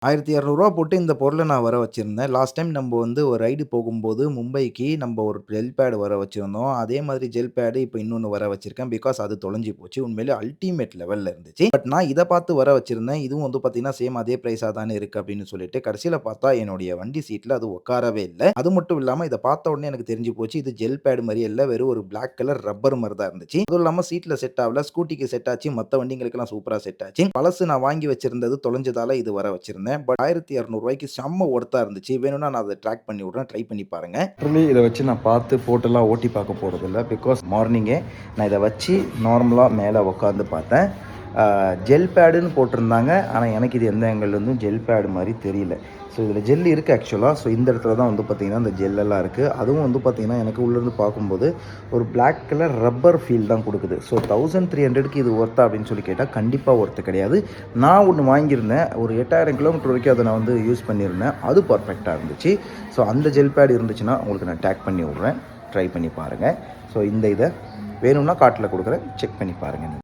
ரூ. 1200 போட்டு இந்த பொருள நான் வர வச்சிருந்தேன். லாஸ்ட் டைம் நம்ப வந்து ஒரு ரைடு போகும்போது மும்பைக்கு நம்ப ஒரு ஜெல் பேட் வர வச்சிருந்தோம். அதே மாதிரி ஜெல் பேட் இப்ப இன்னொன்னு வர வச்சிருக்கேன். பிகாஸ் அது தொலைஞ்சு போச்சு. உண்மையிலே அல்டிமேட் லெவல்ல இருந்துச்சு. பட் நான் இத பார்த்து வர வச்சிருந்தேன். இதுவும் வந்து பார்த்தீங்கன்னா, சேம் அதே பிரைஸா தானே இருக்கு அப்படின்னு சொல்லிட்டு, கடைசியில பார்த்தா என்னுடைய வண்டி சீட்ல அது உட்காரவே இல்ல. அது மட்டும் இல்லாம இத பார்த்த உடனே எனக்கு தெரிஞ்சு போச்சு. இது ஜெல் பேட் மாரியே இல்ல. வெறும் ஒரு பிளாக் கலர் ரப்பர் மாரி தான் இருந்துச்சு. அதுவும் இல்லாம சீட்ல செட் ஆவல. ஸ்கூட்டிக்கு செட் ஆச்சு. மத்த வண்டிங்களுக்கெல்லாம் சூப்பரா செட் ஆச்சு. பழசு நான் வாங்கி வச்சிருந்தது தொலைஞ்சதால இது வர வச்சிருந்தேன். பட் ரூ. 1200 செம்ம ஒர்த்தா இருந்துச்சு. வேணும்னா நான் அத ட்ராக் பண்ணி விடுறேன். ட்ரை பண்ணி பாருங்க. லிட்டரலி இத வச்சு நான் பார்த்து போட்டுலாம் ஓட்டி பார்க்க போறதில்ல. பிகாஸ் மார்னிங்கே நான் இத வச்சு நார்மலா மேல உட்காந்து பார்த்தேன். ஜெல் பேடுன்னு போட்டிருந்தாங்க. ஆனா எனக்கு இது எந்த ஆங்கிள்லேருந்தும் ஜெல் பேடு மாரி தெரியல. ஸோ இதில ஜெல் இருக்குது ஆக்சுவலா. ஸோ இந்த இடத்துல தான் வந்து பார்த்தீங்கன்னா, இந்த ஜெல்லெல்லாம் இருக்குது. அதுவும் வந்து பார்த்தீங்கன்னா, எனக்கு உள்ளேருந்து பார்க்கும்போது ஒரு பிளாக் கலர் ரப்பர் ஃபீல் தான் குடுக்குது. ஸோ 1300க்கு இது ஒர்த்தா அப்படின்னு சொல்லி கேட்டா, கண்டிப்பா ஒர்த்து கிடையாது. நான் ஒண்ணு வாங்கியிருந்தேன். ஒரு 8000 கிலோமீட்டர் வரைக்கும் அத நான் வந்து யூஸ் பண்ணியிருந்தேன். அது பெர்ஃபெக்ட்டா இருந்துச்சு. ஸோ அந்த ஜெல் பேட் இருந்துச்சுன்னா, உங்களுக்கு நான் டேக் பண்ணி விடுறேன். ட்ரை பண்ணி பாருங்க. ஸோ இந்த இத வேணும்னா கார்ட்ல குடுக்குறேன். செக் பண்ணி பாருங்க.